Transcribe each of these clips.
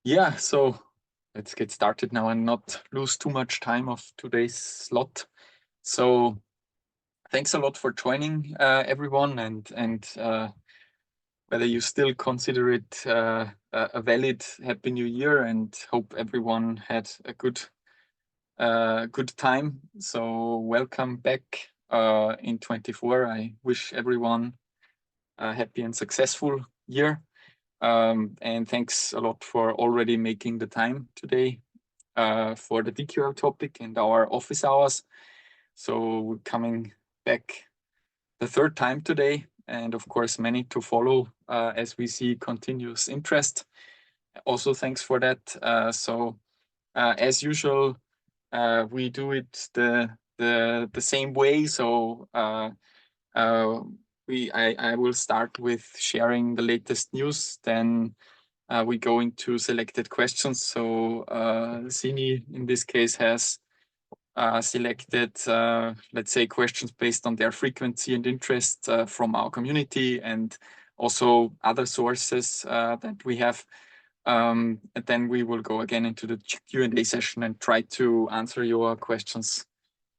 Yeah, so let's get started now and not lose too much time of today's slot. So thanks a lot for joining, everyone, and whether you still consider it a valid Happy New Year, and hope everyone had a good time. So welcome back in 24. I wish everyone a happy and successful year. And thanks a lot for already making the time today for the DQL topic and our office hours. So we're coming back the third time today, and of course, many to follow as we see continuous interest. Also, thanks for that. As usual, we do it the same way. So I will start with sharing the latest news, then we go into selected questions. So Sini, in this case, has selected, let's say, questions based on their frequency and interest from our community and also other sources that we have. And then we will go again into the Q&A session and try to answer your questions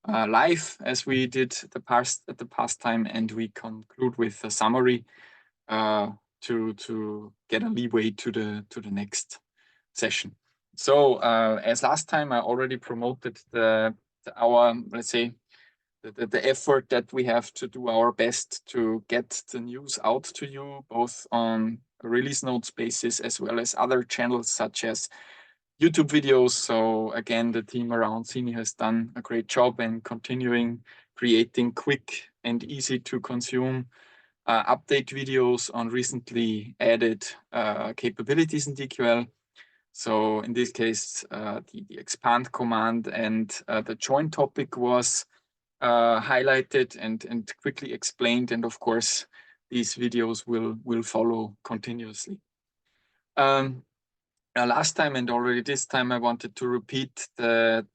live as we did at the past time, and we conclude with a summary to get a leeway to the next session. So as last time, I already promoted our, let's say, the effort that we have to do our best to get the news out to you, both on release notes basis as well as other channels such as YouTube videos. So again, the team around Sini has done a great job in continuing creating quick and easy to consume update videos on recently added capabilities in DQL. So in this case, the expand command and the join topic was highlighted and quickly explained. And of course, these videos will follow continuously. Last time and already this time, I wanted to repeat the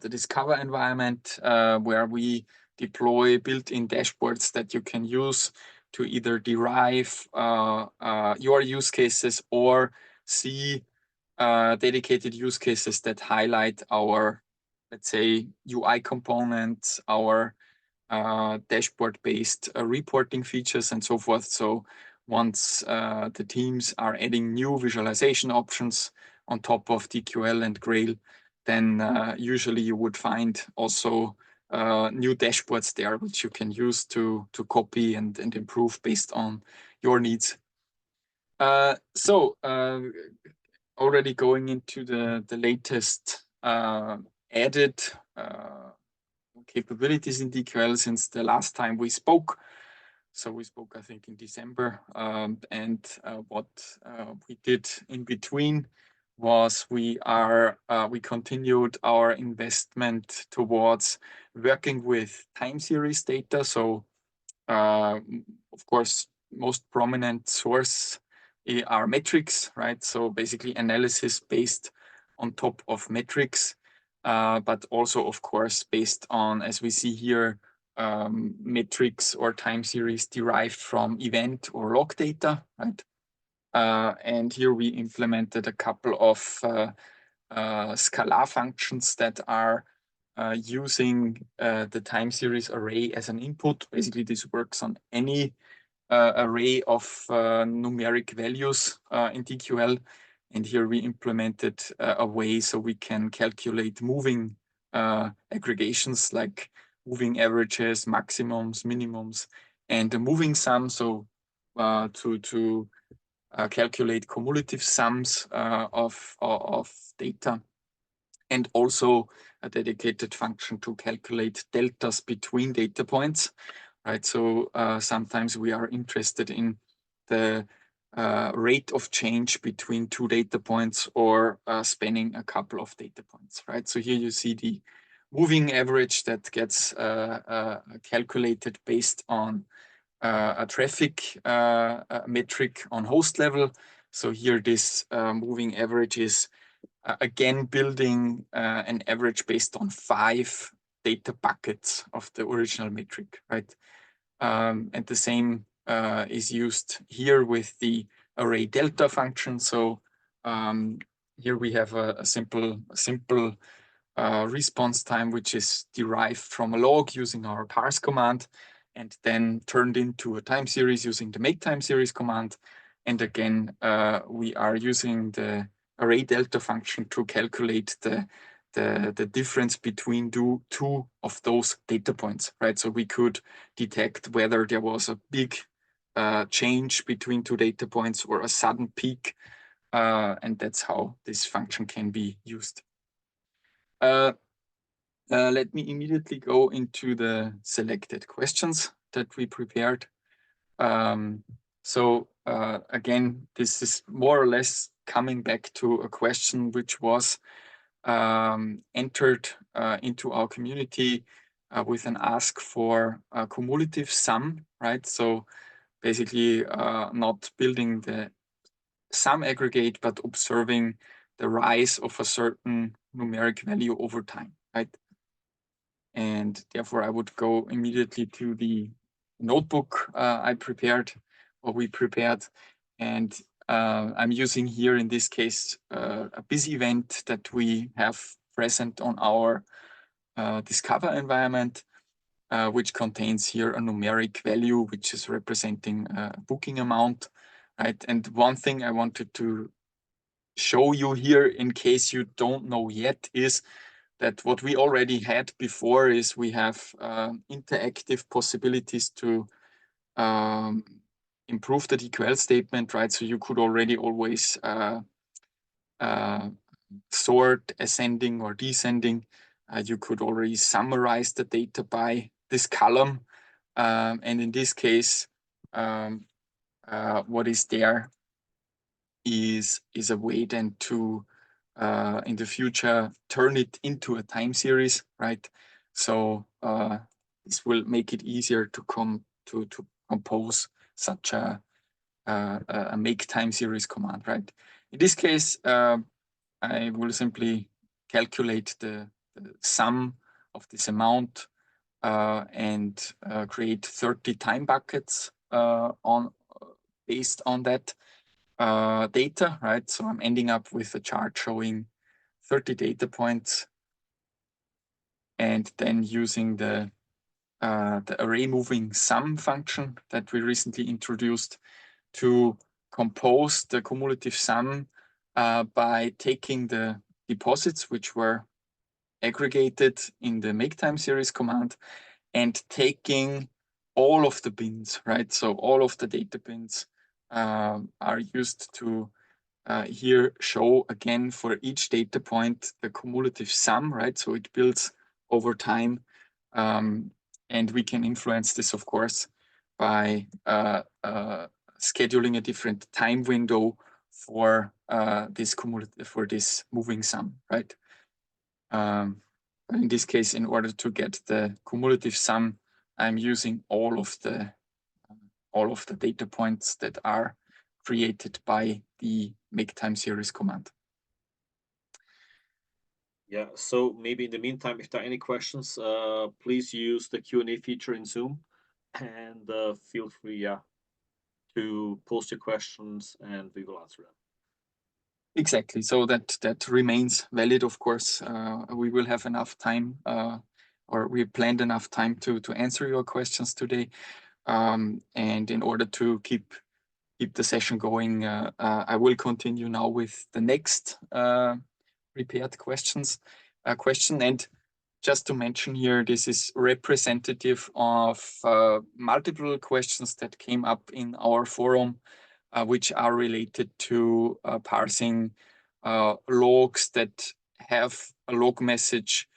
Discover environment where we deploy built-in dashboards that you can use to either derive your use cases or see dedicated use cases that highlight our, let's say, UI components, our dashboard-based reporting features and so forth. So once the teams are adding new visualization options on top of DQL and Grail, then usually you would find also new dashboards there, which you can use to copy and improve based on your needs. Already going into the latest added capabilities in DQL since the last time we spoke. So we spoke, I think, in December, and what we did in between was we continued our investment towards working with time series data. So of course, most prominent source are metrics, right? So basically analysis based on top of metrics, but also, of course, based on, as we see here, metrics or time series derived from event or log data, right? And here we implemented a couple of scalar functions that are using the time series array as an input. Basically, this works on any array of numeric values in DQL. And here we implemented a way so we can calculate moving aggregations like moving averages, maximums, minimums, and the moving sum. So to calculate cumulative sums of data, and also a dedicated function to calculate deltas between data points, right? So sometimes we are interested in the rate of change between two data points or spanning a couple of data points, right? So here you see the moving average that gets calculated based on a traffic metric on host level. So here this moving average is again building an average based on 5 data buckets of the original metric, right? And the same is used here with the array delta function. So here we have a simple response time, which is derived from a log using our parse command, and then turned into a time series using the make time series command. And again, we are using the array delta function to calculate the difference between two of those data points, right? So we could detect whether there was a big change between two data points or a sudden peak, and that's how this function can be used. Let me immediately go into the selected questions that we prepared. So again, this is more or less coming back to a question which was entered into our community with an ask for a cumulative sum, right? So basically not building the sum aggregate, but observing the rise of a certain numeric value over time, right? And therefore I would go immediately to the notebook I prepared, or we prepared. And I'm using here in this case a busy event that we have present on our Discover environment, which contains here a numeric value, which is representing a booking amount, right? And one thing I wanted to show you here, in case you don't know yet, is that what we already had before is we have interactive possibilities to improve the DQL statement, right? So you could already always sort ascending or descending. You could already summarize the data by this column. And in this case, what is there is a way then to in the future turn it into a time series, right? So this will make it easier to compose such a make time series command, right? In this case, I will simply calculate the sum of this amount and create 30 time buckets based on that data, right? So I'm ending up with a chart showing 30 data points, and then using the arrayMoving sum function that we recently introduced to compose the cumulative sum by taking the deposits which were aggregated in the make time series command and taking all of the bins, right? So all of the data bins are used to here show again for each data point the cumulative sum, right? So it builds over time, and we can influence this, of course, by scheduling a different time window for this cumulative, for this moving sum, right? In this case, in order to get the cumulative sum, I'm using all of the data points that are created by the make time series command. Yeah, so maybe in the meantime, if there are any questions, please use the Q&A feature in Zoom, and feel free, to post your questions and we will answer them. Exactly. So that remains valid, of course. We will have enough time, or we planned enough time to answer your questions today. And in order to keep the session going, I will continue now with the next prepared question. And just to mention here, this is representative of multiple questions that came up in our forum, which are related to parsing logs that have a log message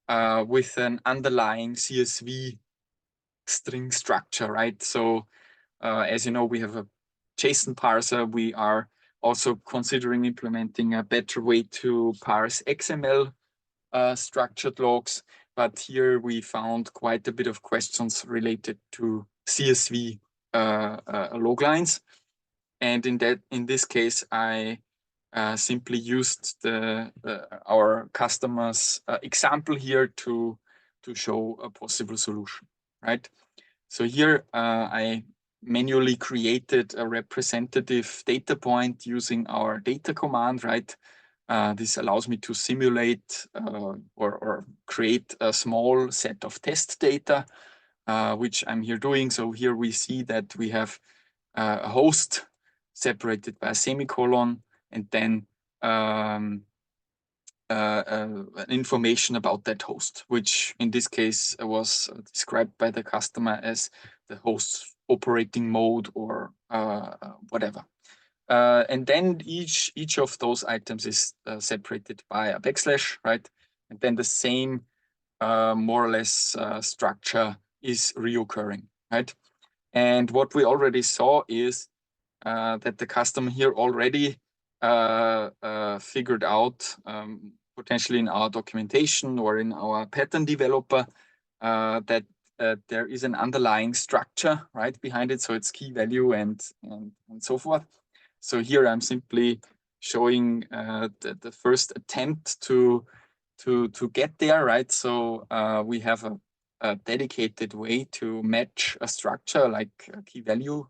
with an underlying CSV string structure, right? So as you know, we have a JSON parser. We are also considering implementing a better way to parse XML structured logs, but here we found quite a bit of questions related to CSV log lines. And in this case, I simply used our customer's example here to show a possible solution, right? So here I manually created a representative data point using our data command, right? This allows me to simulate or create a small set of test data, which I'm here doing. So here we see that we have a host separated by a semicolon, and then information about that host, which in this case was described by the customer as the host's operating mode or whatever. And then each of those items is separated by a backslash, right? And then the same more or less structure is reoccurring, right? And what we already saw is that the customer here already figured out, potentially in our documentation or in our pattern developer, that there is an underlying structure right behind it. So it's key value and so forth. So here I'm simply showing the first attempt to get there, right? So we have a dedicated way to match a structure like a key value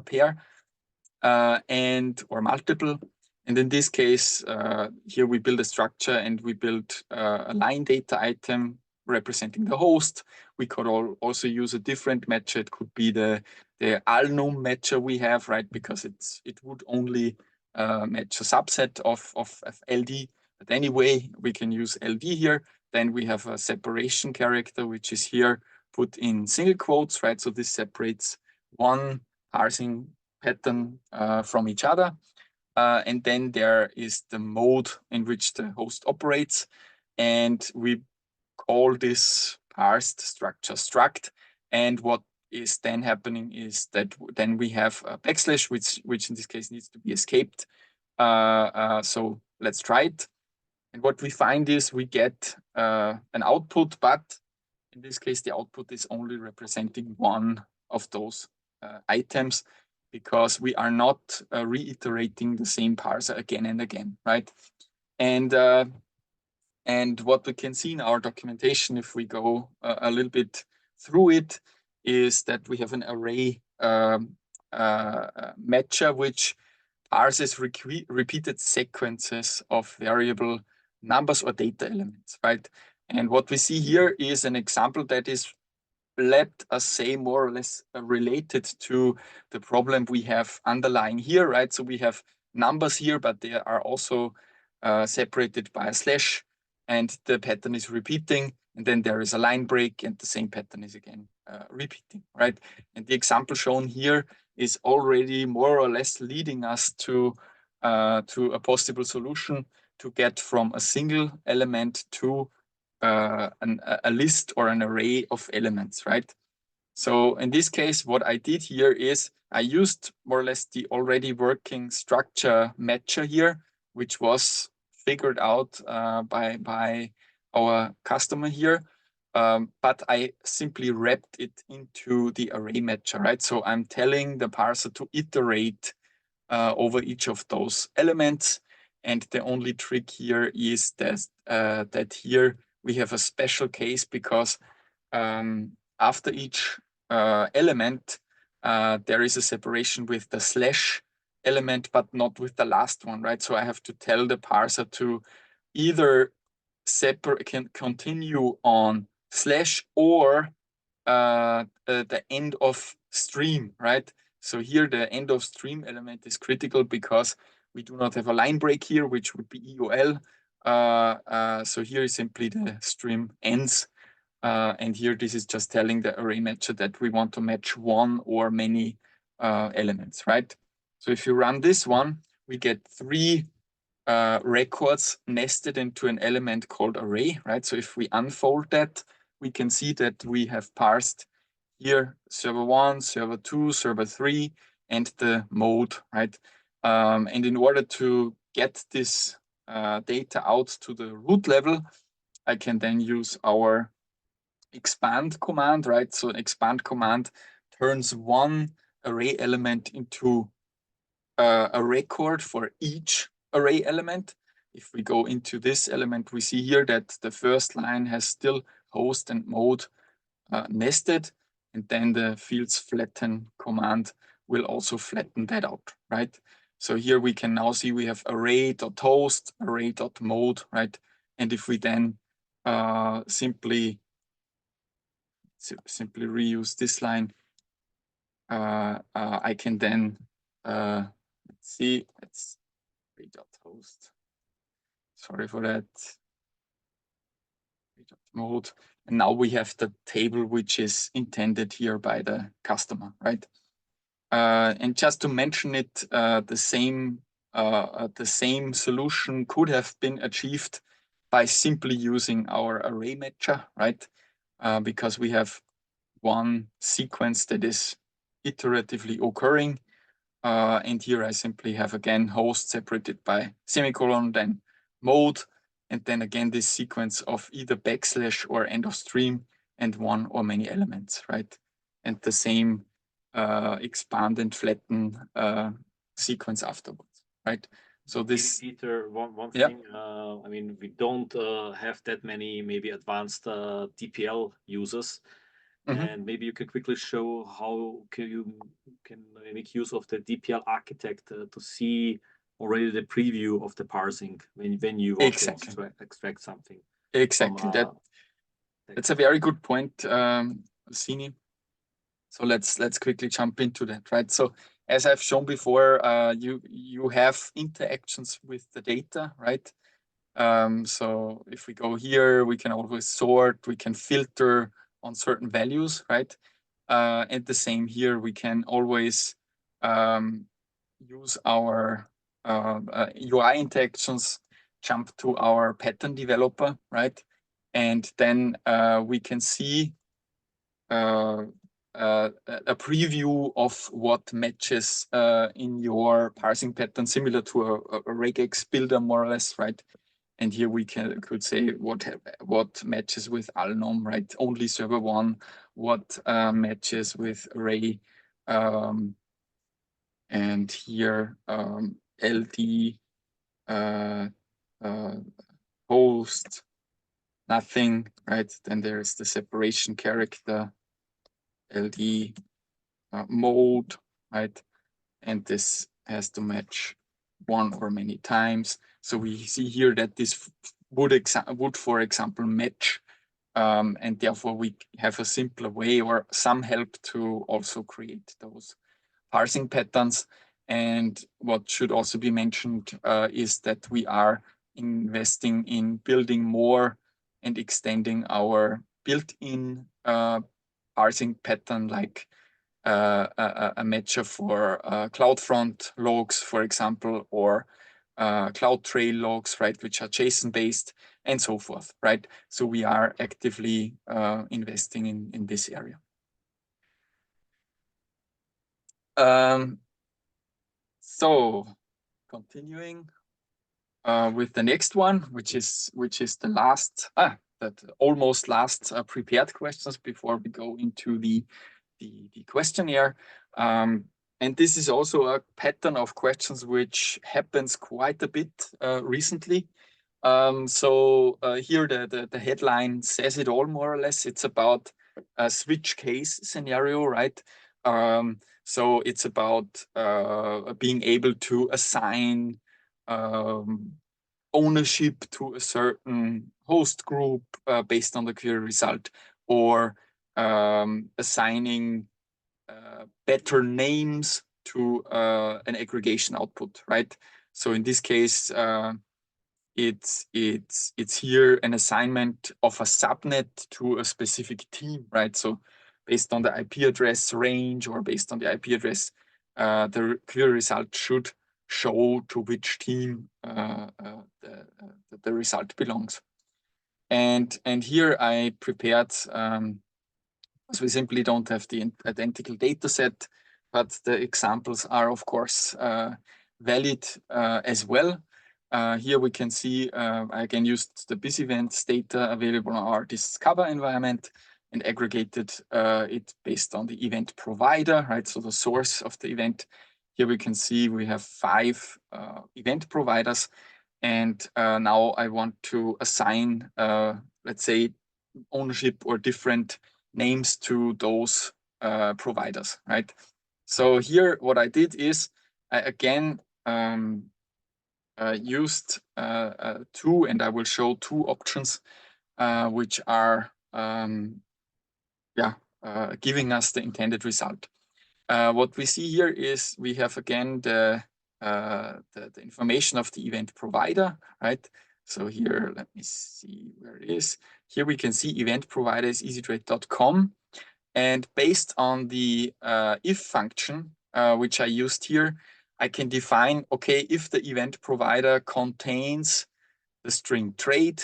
pair or multiple. And in this case, here we build a structure and we build a line data item representing the host. We could also use a different matcher. It could be the alnum matcher we have, right? Because it would only match a subset of LD. But anyway, we can use LD here. Then we have a separation character, which is here put in single quotes, right? So this separates one parsing pattern from each other. And then there is the mode in which the host operates. And we call this parsed structure struct. And what is then happening is that then we have a backslash, which in this case needs to be escaped. So let's try it. And what we find is we get an output, but in this case, the output is only representing one of those items, because we are not reiterating the same parser again and again, right? And what we can see in our documentation, if we go a little bit through it, is that we have an array matcher which parses repeated sequences of variable numbers or data elements, right? And what we see here is an example that is, let us say, more or less related to the problem we have underlying here, right? So we have numbers here, but they are also separated by a slash, and the pattern is repeating, and then there is a line break, and the same pattern is again repeating, right? And the example shown here is already more or less leading us to a possible solution to get from a single element to a list or an array of elements, right? So in this case, what I did here is I used more or less the already working structure matcher here, which was figured out by our customer here. But I simply wrapped it into the array matcher, right? So I'm telling the parser to iterate over each of those elements. And the only trick here is that here we have a special case, because after each element, there is a separation with the slash element, but not with the last one, right? So I have to tell the parser to either continue on slash or the end of stream, right? So here the end of stream element is critical because we do not have a line break here, which would be EOL. So here is simply the stream ends. And here this is just telling the array matcher that we want to match one or many elements, right? So if you run this one, we get 3 records nested into an element called array, right? So if we unfold that, we can see that we have parsed here server 1, server 2, server 3, and the mode, right? And in order to get this data out to the root level, I can then use our expand command, right? So an expand command turns one array element into a record for each array element. If we go into this element, we see here that the first line has still host and mode nested, and then the fields flatten command will also flatten that out, right? So here we can now see we have array.host, array.mode, right? And if we then simply reuse this line, I can then let's see, it's array.host. Sorry for that. Mode. And now we have the table which is intended here by the customer, right? And just to mention it, the same solution could have been achieved by simply using our array matcher, right? Because we have one sequence that is iteratively occurring. And here I simply have again host separated by semicolon, then mode, and then again this sequence of either backslash or end of stream and one or many elements, right? And the same expand and flatten sequence afterwards, right? So this, Peter, one yeah. thing. I mean, we don't have that many maybe advanced DPL users, and maybe you can quickly show how you can make use of the DPL architect to see already the preview of the parsing when you want to extract something. Exactly. That's a very good point, Sini. So let's quickly jump into that, right? So as I've shown before, you have interactions with the data, right? So if we go here, we can always sort, we can filter on certain values, right? And the same here, we can always use our UI interactions, jump to our pattern developer, right? And then we can see a preview of what matches in your parsing pattern, similar to a regex builder, more or less, right? And here we could say what matches with alnom, right? Only server one, what matches with array, and here LD host, nothing, right? Then there's the separation character, LD mode, right? And this has to match one or many times. So we see here that this would for example, match, and therefore we have a simpler way or some help to also create those parsing patterns. And what should also be mentioned is that we are investing in building more and extending our built-in parsing pattern, like a matcher for CloudFront logs, for example, or CloudTrail logs, right, which are JSON based and so forth, right? So we are actively investing in this area. So continuing with the next one, which is the last, almost last prepared questions before we go into the questionnaire. And this is also a pattern of questions which happens quite a bit recently. So here the headline says it all, more or less. It's about a switch case scenario, right? So it's about being able to assign ownership to a certain host group based on the query result, or assigning better names to an aggregation output, right? So in this case, it's here an assignment of a subnet to a specific team, right? So based on the IP address range or based on the IP address, the query result should show to which team the result belongs. And here I prepared, because we simply don't have the identical data set, but the examples are of course valid as well. Here we can see I again used the BIS events data available on our Discover environment and aggregated it based on the event provider, right? So the source of the event. Here we can see we have 5 event providers, and now I want to assign, let's say, ownership or different names to those providers, right? So here what I did is I again used two, and I will show two options which are giving us the intended result. What we see here is we have again the information of the event provider, right? So here, let me see where it is. Here we can see event provider is easytrade.com. And based on the if function, which I used here, I can define, okay, if the event provider contains the string trade,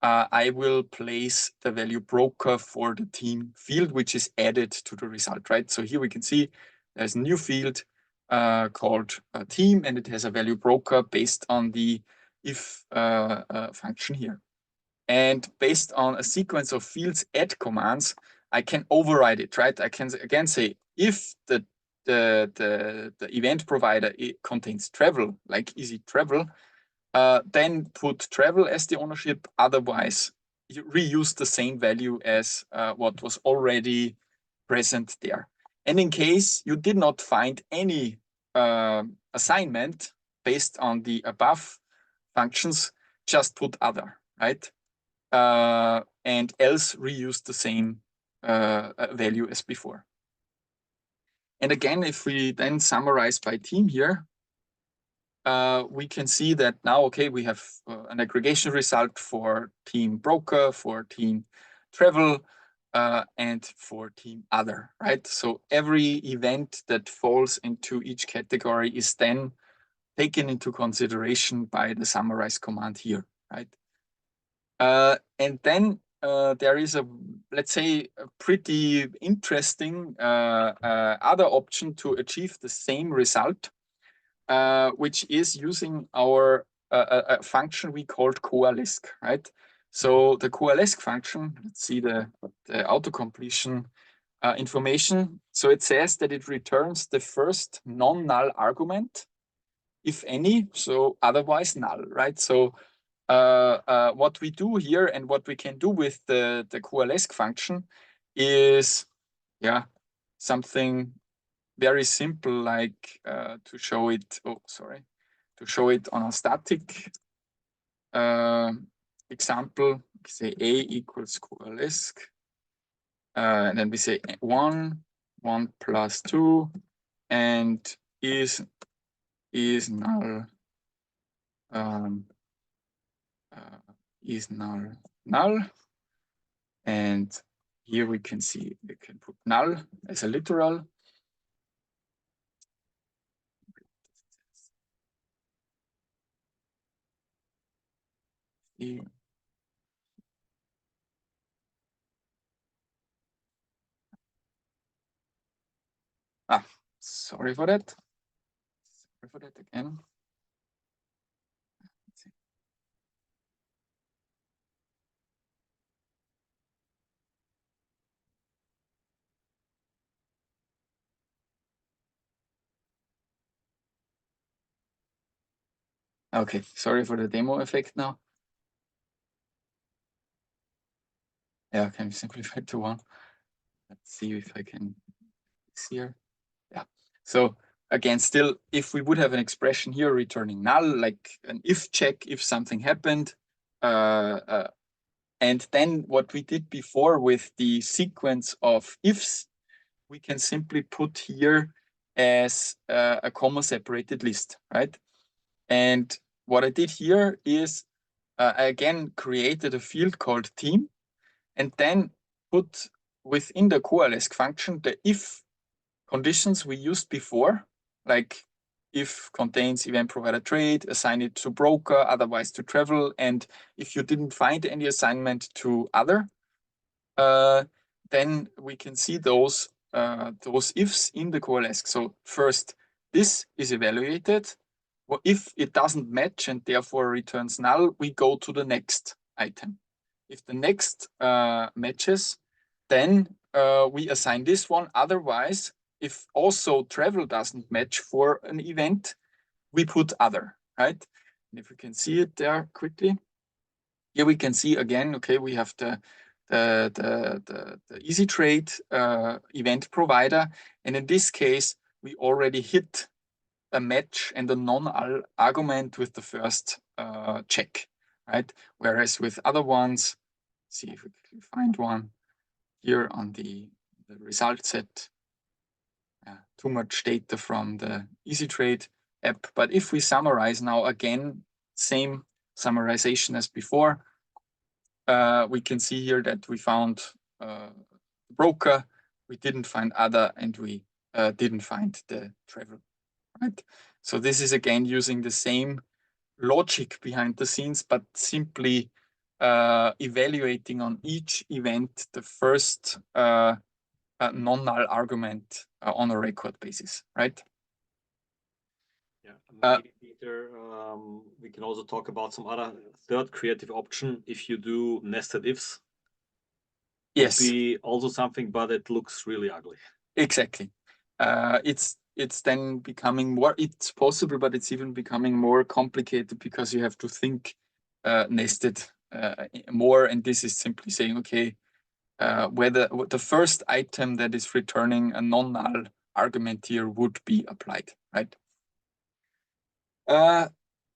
I will place the value broker for the team field, which is added to the result, right? So here we can see there's a new field called team, and it has a value broker based on the if function here. And based on a sequence of fields add commands, I can override it, right? I can again say if the event provider contains travel, like easy travel, then put travel as the ownership. Otherwise, you reuse the same value as what was already present there. And in case you did not find any assignment based on the above functions, just put other, right? And else reuse the same value as before. And again, if we then summarize by team here, we can see that now, okay, we have an aggregation result for team broker, for team travel, and for team other, right? So every event that falls into each category is then taken into consideration by the summarize command here, right? And then there is a, let's say, a pretty interesting other option to achieve the same result, which is using our a function we called coalesce, right? So the coalesce function, let's see the auto-completion information. So it says that it returns the first non-null argument, if any, so otherwise null, right? So what we do here and what we can do with the coalesce function is, yeah, something very simple, like to show it, to show it on a static example. We say A equals coalesce, and then we say 1 plus 2, and is null, is null, and here we can see we can put null as a literal. Sorry for that. Sorry for that again. Okay, sorry for the demo effect now. Yeah, can we simplify to 1? Let's see if I can see here. Yeah. So again, still, if we would have an expression here returning null, like an if check, if something happened, and then what we did before with the sequence of ifs, we can simply put here as a comma separated list, right? And what I did here is I again created a field called team, and then put within the coalesce function the if conditions we used before, like if contains event provider trade, assign it to broker, otherwise to travel, and if you didn't find any assignment to other, then we can see those ifs in the coalesce. So first, this is evaluated. Well, if it doesn't match and therefore returns null, we go to the next item. If the next matches, then we assign this one. Otherwise, if also travel doesn't match for an event, we put other, right? And if we can see it there quickly, here we can see again, okay, we have the easy trade event provider. And in this case, we already hit a match and a non-null argument with the first check, right? Whereas with other ones, see if we can find one here on the result set. Too much data from the EasyTrade app. But if we summarize now, again, same summarization as before, we can see here that we found broker, we didn't find other, and we didn't find the travel, right? So this is again using the same logic behind the scenes, but simply evaluating on each event the first non-null argument on a record basis, right? Yeah, maybe Peter, we can also talk about some other third creative option if you do nested ifs. Yes. Would be also something, but it looks really ugly. Exactly. It's then becoming more, it's possible, but it's even becoming more complicated because you have to think nested more. And this is simply saying, okay, whether the first item that is returning a non-null argument here would be applied, right?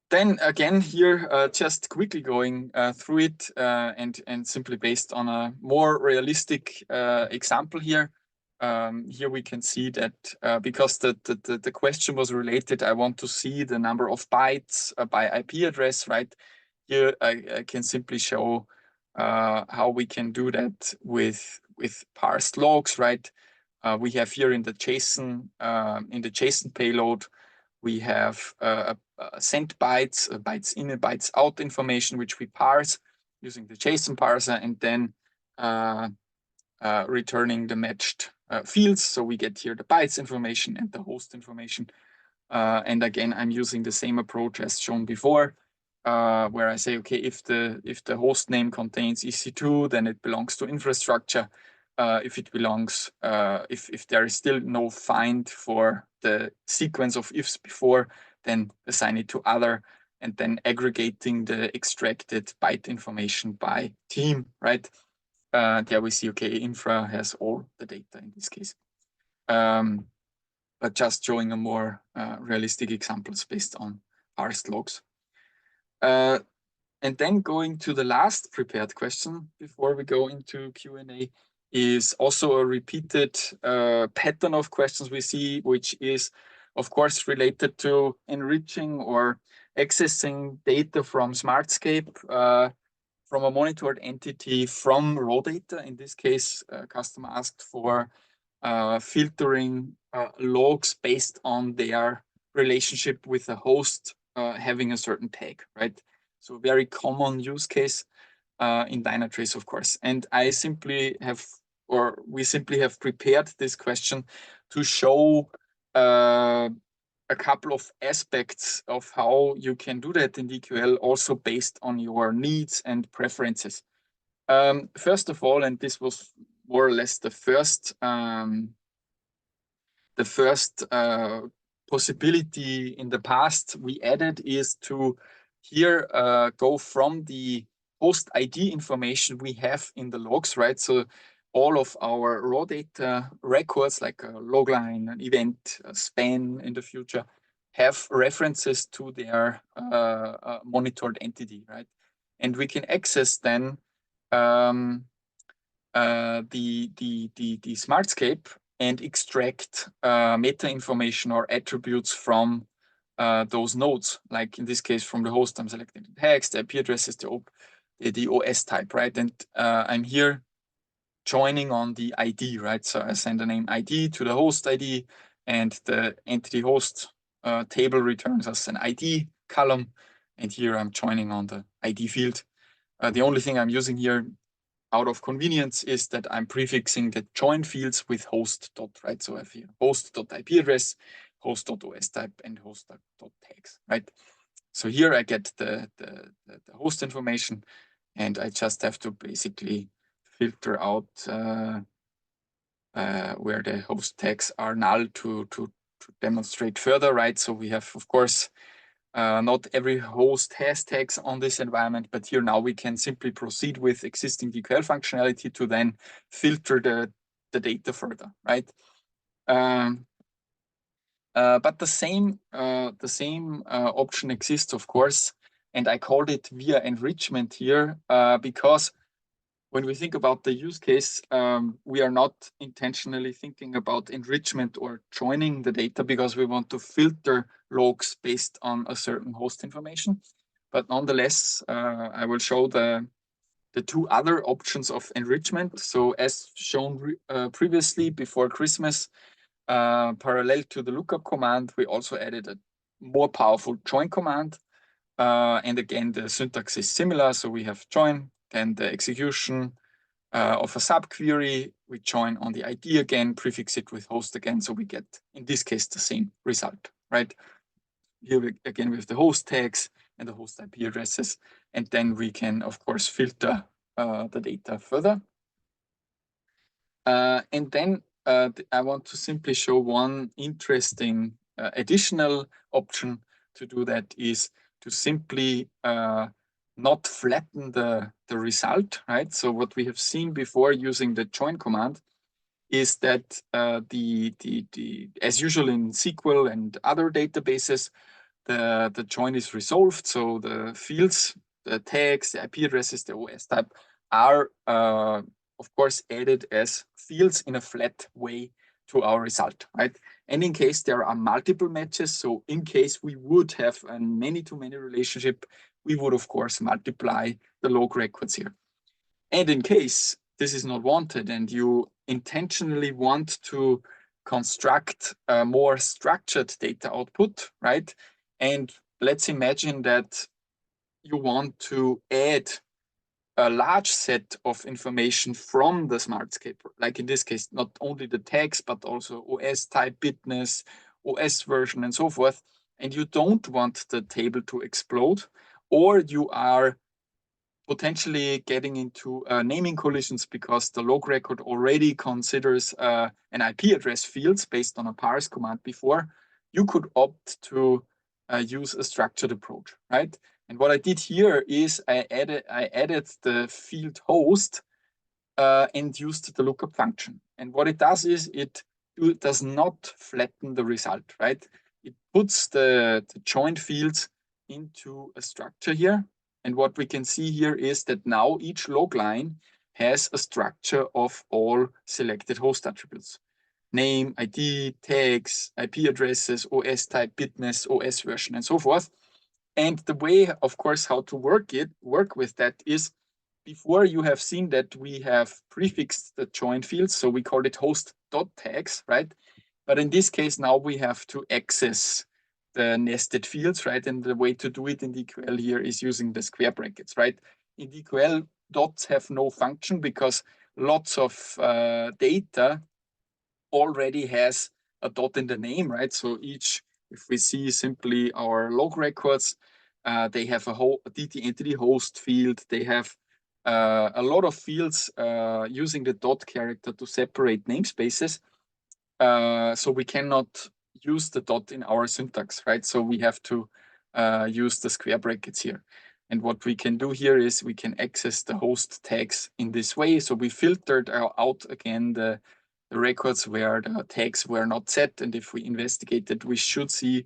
Then again here, just quickly going through it and simply based on a more realistic example here. Here we can see that because the question was related, I want to see the number of bytes by IP address, right? Here I can simply show how we can do that with parsed logs, right? We have here in the JSON payload, we have send bytes, bytes in and bytes out information, which we parse using the JSON parser, and then returning the matched fields. So we get here the bytes information and the host information. And again, I'm using the same approach as shown before, where I say, okay, if the host name contains EC2, then it belongs to infrastructure. If it belongs, if there is still no find for the sequence of ifs before, then assign it to other, and then aggregating the extracted byte information by team, right? There we see, okay, infra has all the data in this case. But just showing a more realistic examples based on parsed logs. And then going to the last prepared question before we go into Q&A is also a repeated pattern of questions we see, which is, of course, related to enriching or accessing data from Smartscape, from a monitored entity from raw data. In this case, customer asked for filtering logs based on their relationship with a host having a certain tag, right? So very common use case in Dynatrace, of course. And I simply have, or we simply have prepared this question to show a couple of aspects of how you can do that in DQL, also based on your needs and preferences. First of all, and this was more or less the first possibility in the past we added is to here go from the host ID information we have in the logs, right? So all of our raw data records, like a logline, an event, a span in the future, have references to their monitored entity, right? And we can access then the Smartscape and extract meta information or attributes from those nodes. Like in this case, from the host, I'm selecting the tags, the IP address is the OS type, right? And I'm here joining on the ID, right? So I send the name ID to the host ID, and the entity host table returns us an ID column. And here I'm joining on the ID field. The only thing I'm using here out of convenience is that I'm prefixing the join fields with host dot, right? So I have here host.ip address, host.os type, and host.tags, right? So here I get the host information, and I just have to basically filter out where the host tags are null to demonstrate further, right? So we have, of course, not every host has tags on this environment, but here now we can simply proceed with existing DQL functionality to then filter the data further, right? But the same option exists, of course, and I called it via enrichment here because when we think about the use case, we are not intentionally thinking about enrichment or joining the data because we want to filter logs based on a certain host information. But nonetheless, I will show the two other options of enrichment. So as shown previously before Christmas, parallel to the lookup command, we also added a more powerful join command. And again, the syntax is similar. So we have join, then the execution of a subquery. We join on the ID again, prefix it with host again. So we get, in this case, the same result, right? Here we, again, we have the host tags and the host IP addresses. And then we can, of course, filter the data further. And then I want to simply show one interesting additional option to do that is to simply not flatten the result, right? So what we have seen before using the join command is that as usual in SQL and other databases, the join is resolved. So the fields, the tags, the IP addresses, the OS type are of course added as fields in a flat way to our result, right? And in case there are multiple matches, so in case we would have a many-to-many relationship, we would of course multiply the log records here. And in case this is not wanted and you intentionally want to construct a more structured data output, right? And let's imagine that you want to add a large set of information from the Smartscape, like in this case, not only the tags, but also OS type, bitness, OS version, and so forth. And you don't want the table to explode, or you are potentially getting into naming collisions because the log record already considers an IP address fields based on a parse command before, you could opt to use a structured approach, right? And what I did here is I added the field host and used the lookup function. And what it does is it does not flatten the result, right? It puts the joined fields into a structure here. And what we can see here is that now each log line has a structure of all selected host attributes. Name, ID, tags, IP addresses, OS type, bitness, OS version, and so forth. And the way, of course, how to work with that is before you have seen that we have prefixed the join fields. So we called it host.tags, right? But in this case, now we have to access the nested fields, right? And the way to do it in DQL here is using the square brackets, right? In DQL, dots have no function because lots of data already has a dot in the name, right? So each, if we see simply our log records, they have a whole DT entity host field. They have a lot of fields using the dot character to separate namespaces. So we cannot use the dot in our syntax, right? So we have to use the square brackets here. And what we can do here is we can access the host tags in this way. So we filtered out again the records where the tags were not set. And if we investigate it, we should see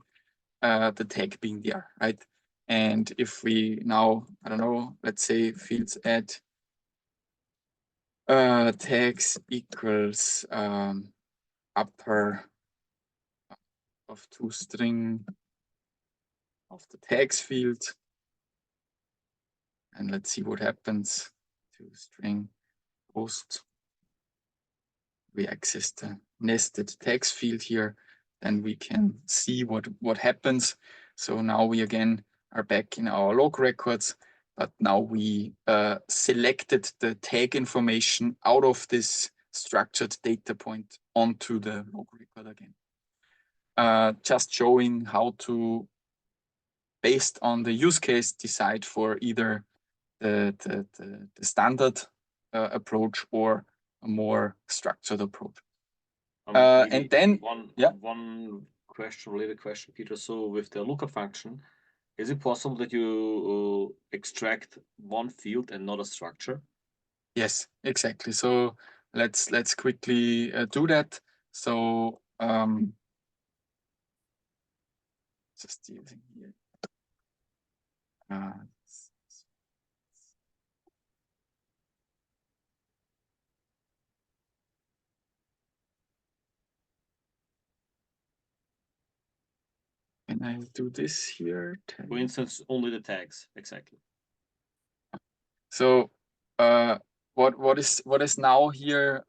the tag being there, right? And if we now, I don't know, let's say fields add tags equals upper of toString of the tags field. And let's see what happens to string host. We access the nested tags field here, then we can see what happens. So now we again are back in our log records, but now we selected the tag information out of this structured data point onto the log record again. Just showing how to, based on the use case, decide for either the standard approach or a more structured approach. And then one related question, Peter. So with the lookup function, is it possible that you extract one field and not a structure? Yes, exactly. So let's quickly do that. So just using here. Can I do this here? For instance, only the tags, exactly. So what is now here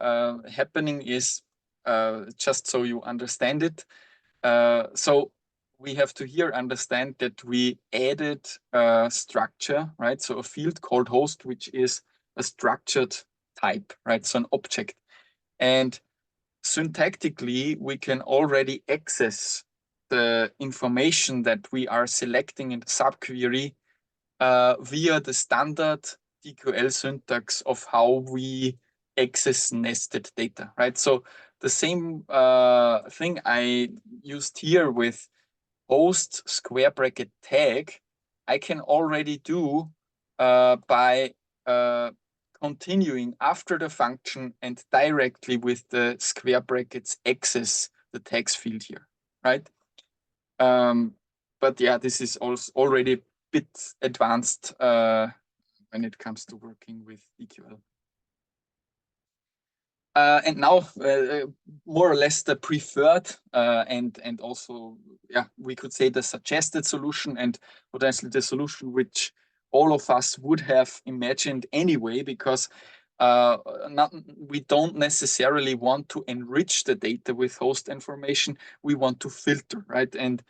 happening is just so you understand it. So we have to here understand that we added a structure, right? So a field called host, which is a structured type, right? So an object. And syntactically, we can already access the information that we are selecting in the subquery via the standard DQL syntax of how we access nested data, right? So the same thing I used here with host square bracket tag, I can already do by continuing after the function and directly with the square brackets access the tags field here, right? But yeah, this is also already a bit advanced when it comes to working with DQL. And now more or less the preferred and also, yeah, we could say the suggested solution and potentially the solution which all of us would have imagined anyway, because we don't necessarily want to enrich the data with host information. We want to filter, right? And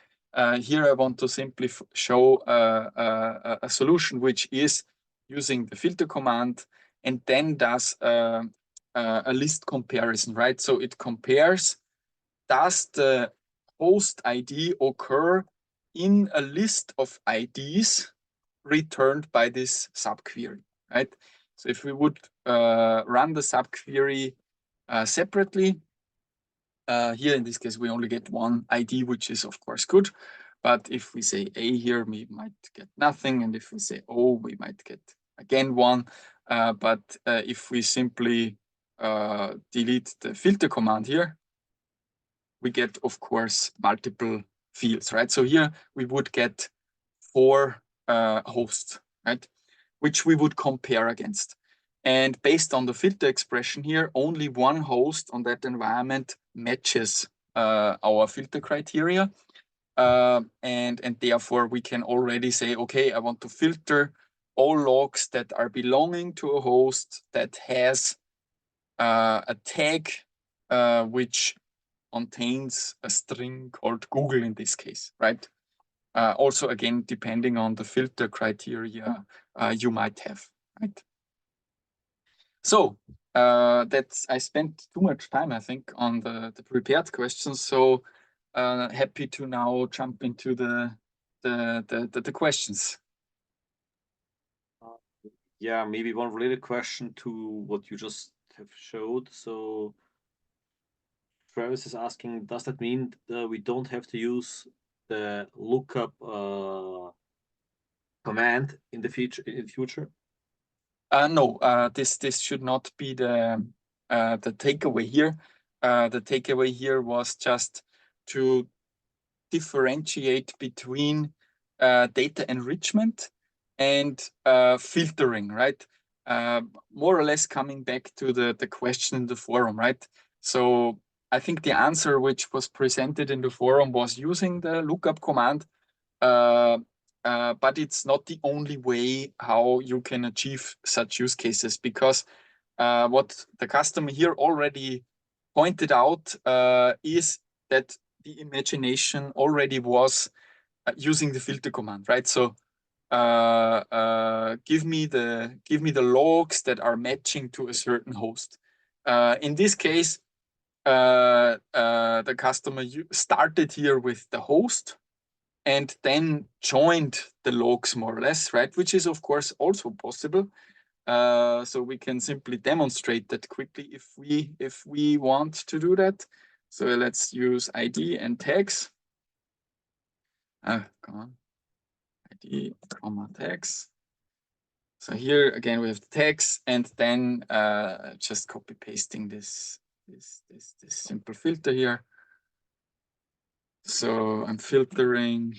here I want to simply show a solution which is using the filter command and then does a list comparison, right? So it compares, does the host ID occur in a list of IDs returned by this subquery, right? So if we would run the subquery separately, here in this case, we only get one ID, which is of course good. But if we say A here, we might get nothing. And if we say O, we might get again one. But if we simply delete the filter command here, we get, of course, multiple fields, right? So here we would get 4 hosts, right? Which we would compare against. And based on the filter expression here, only one host on that environment matches our filter criteria. And therefore we can already say, okay, I want to filter all logs that are belonging to a host that has a tag which contains a string called Google in this case, right? Also, again, depending on the filter criteria you might have, right? So that's, I spent too much time, I think, on the prepared questions. So happy to now jump into the questions. Yeah, maybe one related question to what you just have showed. So Travis is asking, does that mean we don't have to use the lookup command in the future? No, this should not be the takeaway here. The takeaway here was just to differentiate between data enrichment and filtering, right? More or less coming back to the question in the forum, right? So I think the answer which was presented in the forum was using the lookup command, but it's not the only way how you can achieve such use cases, because what the customer here already pointed out is that the imagination already was using the filter command, right? So give me the logs that are matching to a certain host. In this case, the customer started here with the host and then joined the logs more or less, right? Which is of course also possible. So we can simply demonstrate that quickly if we want to do that. So let's use ID and tags. Come on, ID, comma, tags. So here again we have the tags, and then just copy pasting this simple filter here. So I'm filtering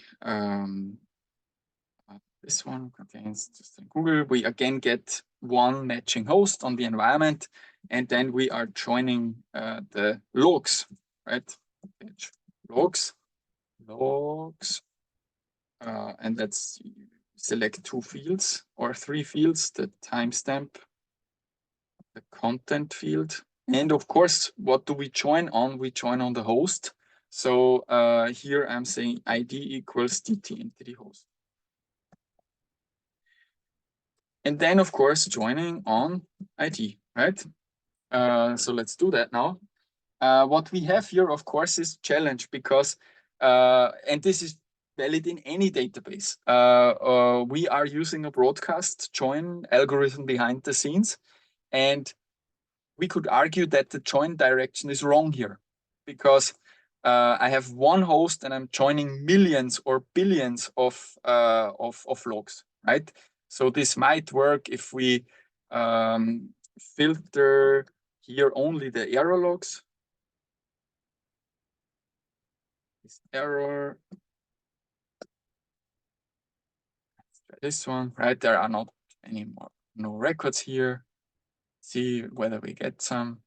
this one contains just in Google. We again get one matching host on the environment, and then we are joining the logs, right? Logs, and let's select 2 fields or 3 fields: the timestamp, the content field, and of course, what do we join on? We join on the host. So here I'm saying ID equals DT entity host. And then, of course, joining on ID, right? So let's do that now. What we have here, of course, is challenge because, and this is valid in any database. We are using a broadcast join algorithm behind the scenes, and we could argue that the join direction is wrong here because I have one host and I'm joining millions or billions of logs, right? So this might work if we filter here only the error logs. This error. Let's try this one, right? There are not any more, no records here. See whether we get some.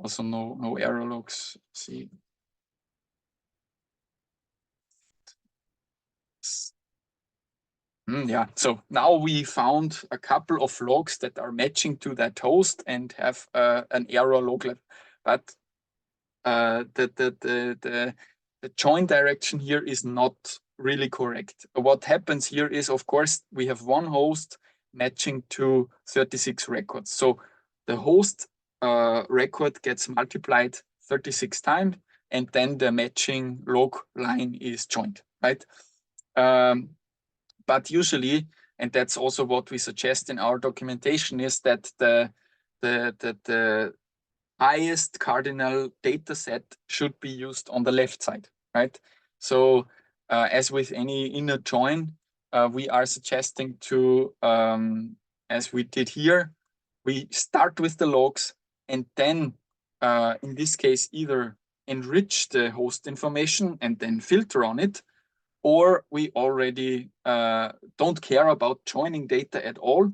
Also no error logs. See. Yeah, so now we found a couple of logs that are matching to that host and have an error log level. But the join direction here is not really correct. What happens here is, of course, we have one host matching to 36 records. So the host record gets multiplied 36 times, and then the matching log line is joined, right? But usually, and that's also what we suggest in our documentation, is that the highest cardinal data set should be used on the left side, right? So as with any inner join, we are suggesting to, as we did here, we start with the logs and then, in this case, either enrich the host information and then filter on it, or we already don't care about joining data at all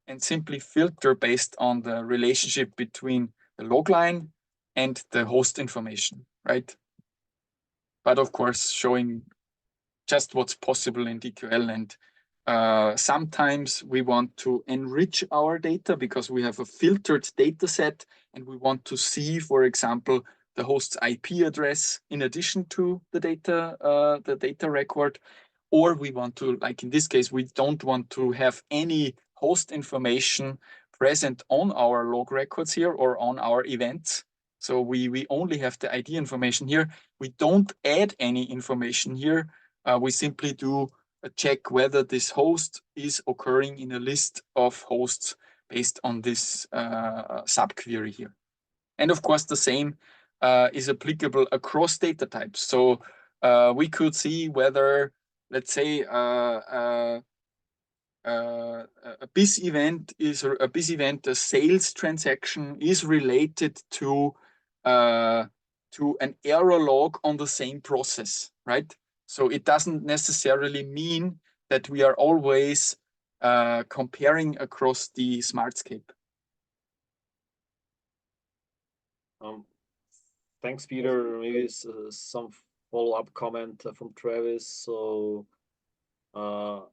and simply filter based on the relationship between the log line and the host information, right? But of course, showing just what's possible in DQL. And sometimes we want to enrich our data because we have a filtered data set and we want to see, for example, the host's IP address in addition to the data record. Or we want to, like in this case, we don't want to have any host information present on our log records here or on our events. So we only have the ID information here. We don't add any information here. We simply do a check whether this host is occurring in a list of hosts based on this subquery here. And of course, the same is applicable across data types. So we could see whether, let's say, a BIS event, a sales transaction is related to an error log on the same process, right? So it doesn't necessarily mean that we are always comparing across the Smartscape. Thanks, Peter. Maybe some follow-up comment from Travis. So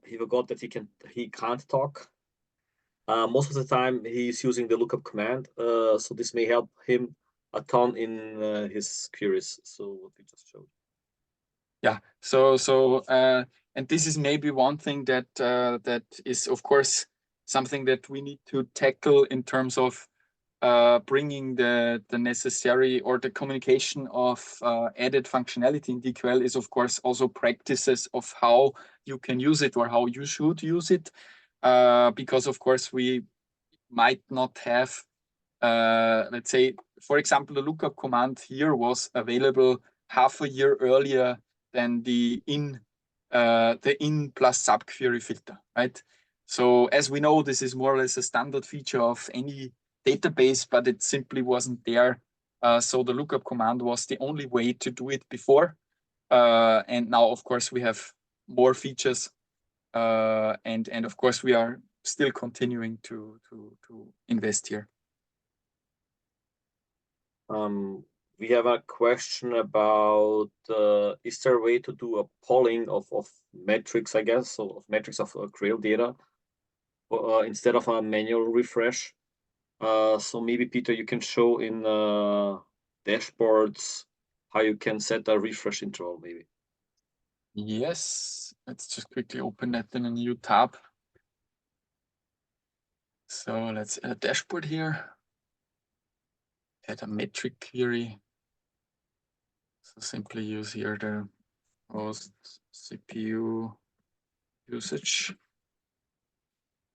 he forgot that he can't talk. Most of the time he's using the lookup command. So this may help him a ton in his queries. So what we just showed. Yeah. And this is maybe one thing that that is, of course, something that we need to tackle in terms of bringing the necessary or the communication of added functionality in DQL is, of course, also practices of how you can use it or how you should use it. Because, of course, we might not have, let's say, for example, the lookup command here was available half a year earlier than the in plus subquery filter, right? So as we know, this is more or less a standard feature of any database, but it simply wasn't there. So the lookup command was the only way to do it before. And now, of course, we have more features. And of course, we are still continuing to invest here. We have a question about, is there a way to do a polling of metrics, I guess, so of metrics of Grail data instead of a manual refresh? So maybe Peter, you can show in dashboards how you can set a refresh interval, maybe. Yes, let's just quickly open that in a new tab. So let's add a dashboard here. Add a metric query. So simply use here the host CPU usage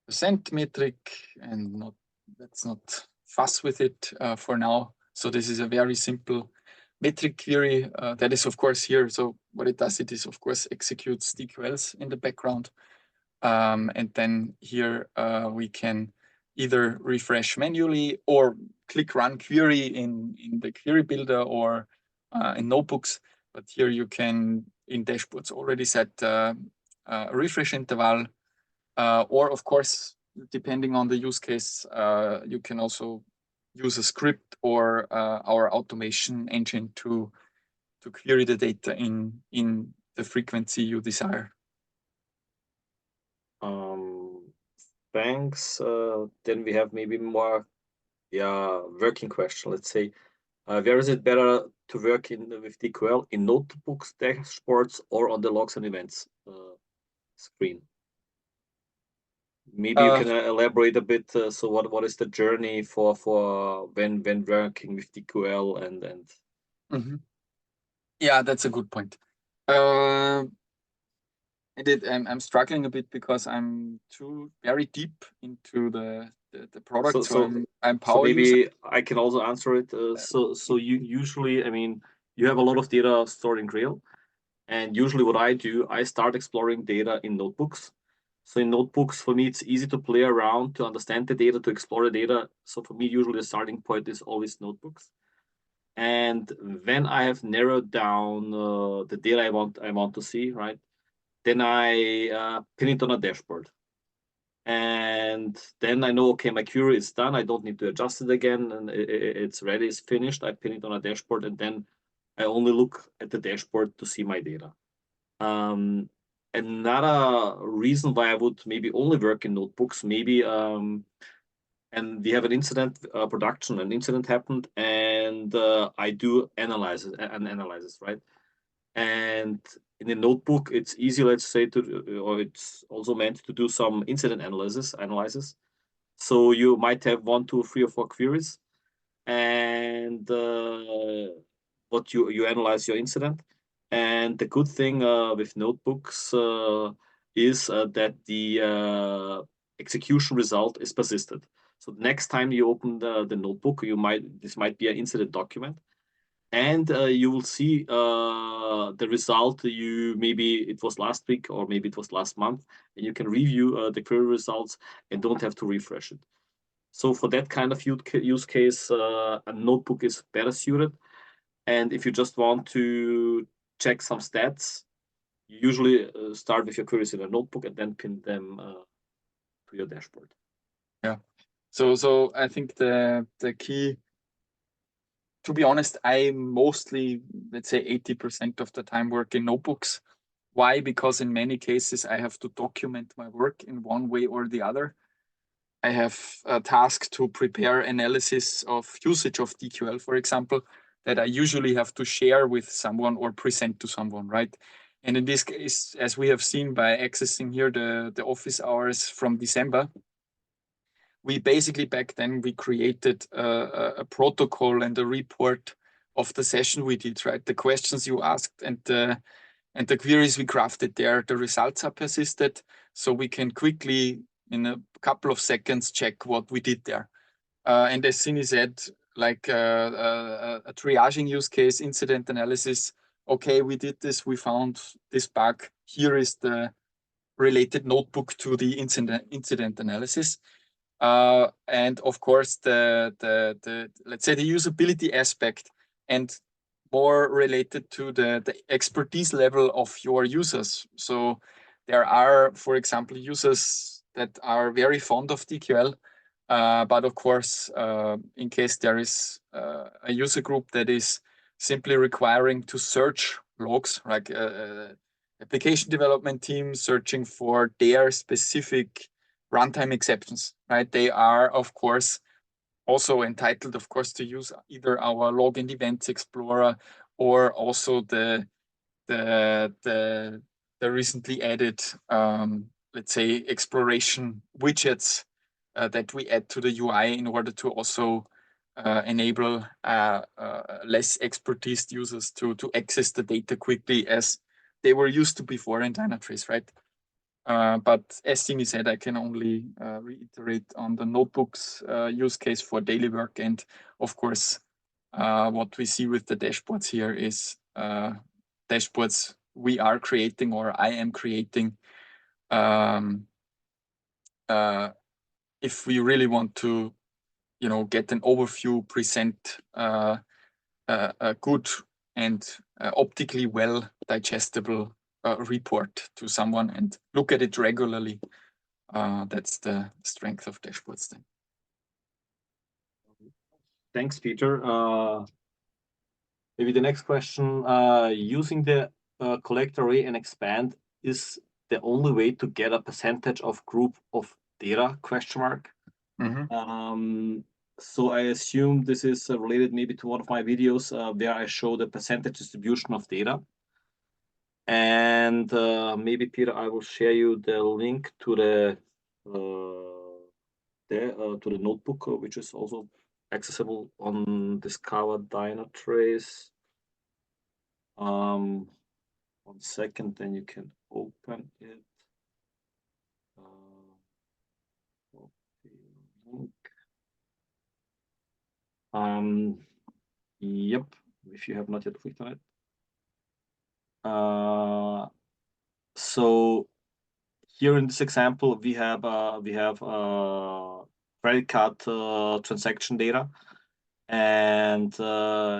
percent metric, and let's not fuss with it for now. So this is a very simple metric query that is of course here. So what it does, it is of course executes DQLs in the background. And then here we can either refresh manually or click run query in the query builder or in notebooks. But here you can, in dashboards, already set a refresh interval, or of course, depending on the use case, you can also use a script or our automation engine to query the data in the frequency you desire. Thanks. Then we have maybe more, working question. Let's say, where is it better to work with DQL, in notebooks, dashboards, or on the logs and events screen? Maybe you can elaborate a bit. So what is the journey for when working with DQL and Mm-hmm. Yeah, that's a good point. I'm struggling a bit because I'm too very deep into the product. So I'm power maybe user. I can also answer it. So you usually, I mean, you have a lot of data stored in Grail, and usually what I do, I start exploring data in notebooks. So in notebooks, for me, it's easy to play around, to understand the data, to explore the data. So for me, usually the starting point is always notebooks. And when I have narrowed down the data I want to see, right, then I pin it on a dashboard. And then I know, okay, my query is done. I don't need to adjust it again, and it's ready, it's finished. I pin it on a dashboard, and then I only look at the dashboard to see my data. Another reason why I would maybe only work in notebooks, maybe, and we have an incident production, an incident happened, and I do analysis, right? And in a notebook, it's easy, let's say, or it's also meant to do some incident analysis. So you might have 1, 2, 3, or 4 queries, and what you analyze your incident. And the good thing with notebooks is that the execution result is persisted. So the next time you open the notebook, this might be an incident document, and you will see the result. Maybe it was last week or maybe it was last month, and you can review the query results and don't have to refresh it. So for that kind of use case, a notebook is better suited. And if you just want to check some stats, you usually start with your queries in a notebook and then pin them to your dashboard. Yeah. So I think the key, to be honest, I mostly, let's say 80% of the time work in notebooks. Why? Because in many cases I have to document my work in one way or the other. I have a task to prepare analysis of usage of DQL, for example, that I usually have to share with someone or present to someone, right? And in this case, as we have seen by accessing here the office hours from December, we basically back then we created a protocol and a report of the session we did, right? The questions you asked and the queries we crafted there, the results are persisted, so we can quickly, in a couple of seconds, check what we did there. And as Sini said, like a triaging use case, incident analysis. Okay, we did this, we found this bug. Here is the related notebook to the incident analysis. And of course, the let's say the usability aspect and more related to the expertise level of your users. So there are, for example, users that are very fond of DQL, but of course, in case there is a user group that is simply requiring to search logs, like application development team searching for their specific runtime exceptions, right? They are, of course, also entitled, of course, to use either our log and events explorer or also the recently added, let's say, exploration widgets that we add to the UI in order to also enable less expertise users to access the data quickly as they were used to before in Dynatrace, right? But as Timi said, I can only reiterate on the notebooks use case for daily work. And of course, what we see with the dashboards here is dashboards we are creating or I am creating if we really want to, get an overview, present a good and optically well digestible report to someone and look at it regularly. That's the strength of dashboards then. Thanks, Peter. Maybe the next question, using the collect array and expand is the only way to get a percentage of group of data, question mark. So I assume this is related maybe to one of my videos where I show the percentage distribution of data. And maybe, Peter, I will share you the link to the notebook, which is also accessible on Discover Dynatrace. 1 second, then you can open it. Yep, if you have not yet clicked on it. So here in this example, we have credit card transaction data, and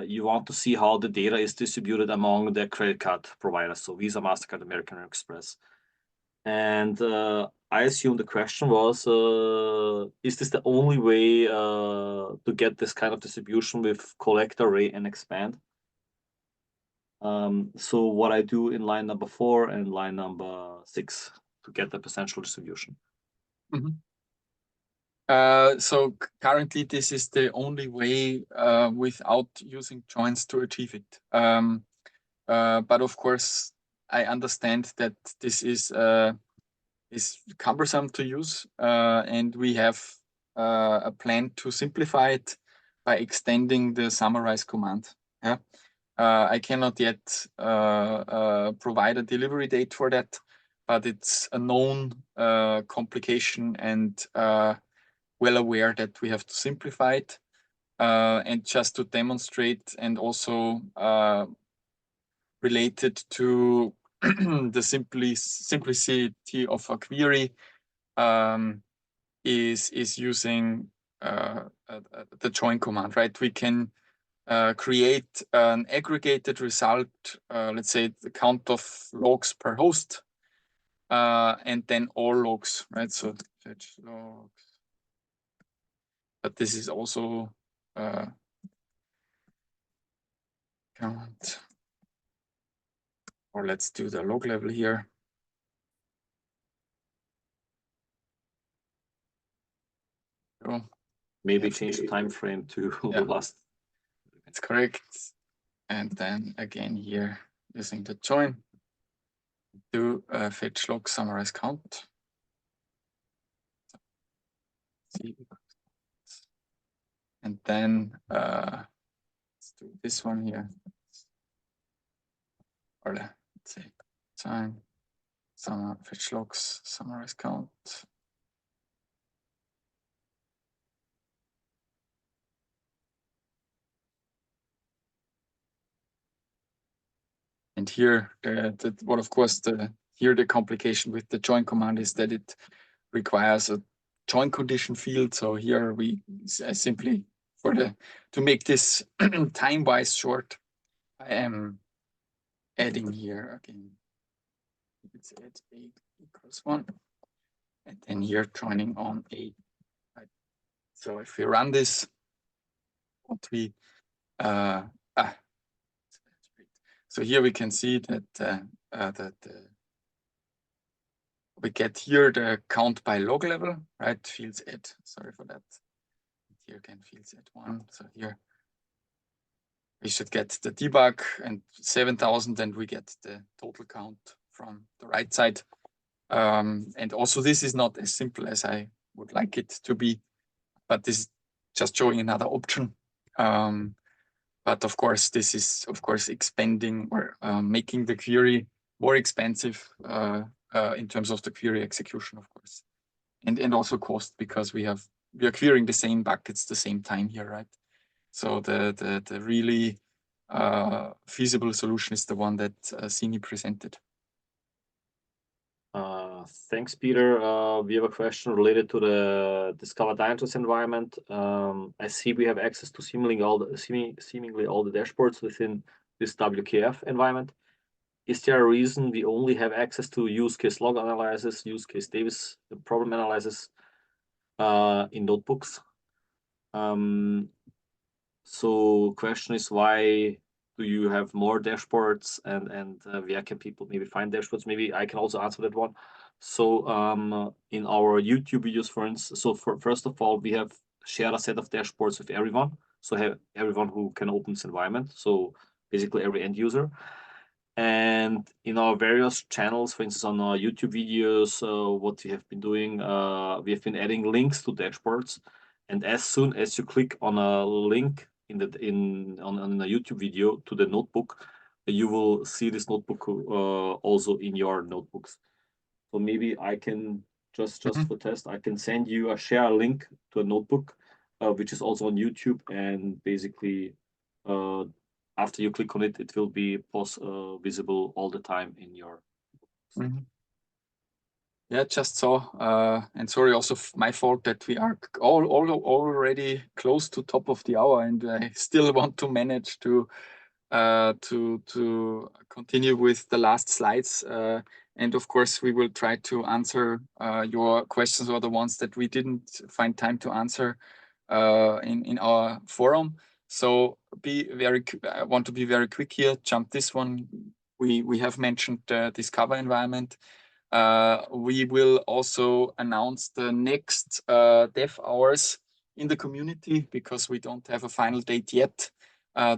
you want to see how the data is distributed among the credit card providers, so Visa, MasterCard, American Express. And I assume the question was, is this the only way to get this kind of distribution with collect, array, and expand? So what I do in line number 4 and line number 6 to get the percentual distribution. So currently this is the only way without using joins to achieve it. But of course, I understand that this is cumbersome to use, and we have a plan to simplify it by extending the summarize command. Yeah. I cannot yet provide a delivery date for that, but it's a known complication and well aware that we have to simplify it. And just to demonstrate and also related to the simplicity of a query is using the join command, right? We can create an aggregated result, let's say the count of logs per host, and then all logs, right? So fetch logs. But this is also count, or let's do the log level here. Oh, maybe change the time frame to the last. That's correct. And then again here using the join, do fetch log summarize count. And then let's do this one here. Or let's say time, fetch logs, summarize count. And here, what of course the here the complication with the join command is that it requires a join condition field. So here we simply, to make this time-wise short, I am adding here again. Let's add a equals 1, and then here joining on a. So if we run this, what we so here we can see that we get here the count by log level, right? Fields add. Sorry for that. Here again, fields add 1. So here we should get the debug and 7,000, and we get the total count from the right side. And also this is not as simple as I would like it to be, but this is just showing another option. But of course, this is expanding or making the query more expensive in terms of the query execution, of course, and also cost, because we are querying the same buckets the same time here, right? So the really feasible solution is the one that Sini presented. Thanks, Peter. We have a question related to the Discover Dynatrace environment. I see we have access to seemingly all the dashboards within this WKF environment. Is there a reason we only have access to use case log analysis, use case Davis problem analysis in notebooks? So question is, why do you have more dashboards, and where can people maybe find dashboards? Maybe I can also answer that one. So in our YouTube videos, for instance, so first of all, we have shared a set of dashboards with everyone. So everyone who can open this environment. So basically every end user. And in our various channels, for instance, on our YouTube videos, what we have been doing, we have been adding links to dashboards. And as soon as you click on a link on a YouTube video to the notebook, you will see this notebook also in your notebooks. So maybe I can just for test, I can send you share a link to a notebook, which is also on YouTube, and basically after you click on it, it will be visible all the time in your. Yeah, just so, and sorry, also my fault that we are already close to top of the hour, and I still want to manage to continue with the last slides. And of course, we will try to answer your questions, or the ones that we didn't find time to answer in our forum. So I want to be very quick here. Jump this one. We have mentioned the Discover environment. We will also announce the next dev hours in the community, because we don't have a final date yet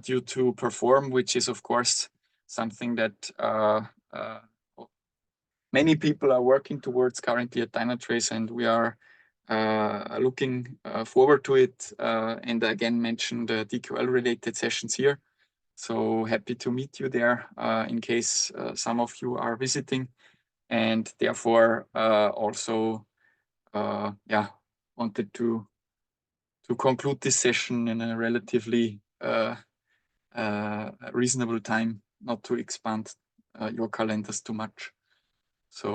due to Perform, which is of course something that many people are working towards currently at Dynatrace, and we are looking forward to it. And again, mention the DQL related sessions here. So happy to meet you there in case some of you are visiting. And therefore also wanted to conclude this session in a relatively reasonable time, not to expand your calendars too much. So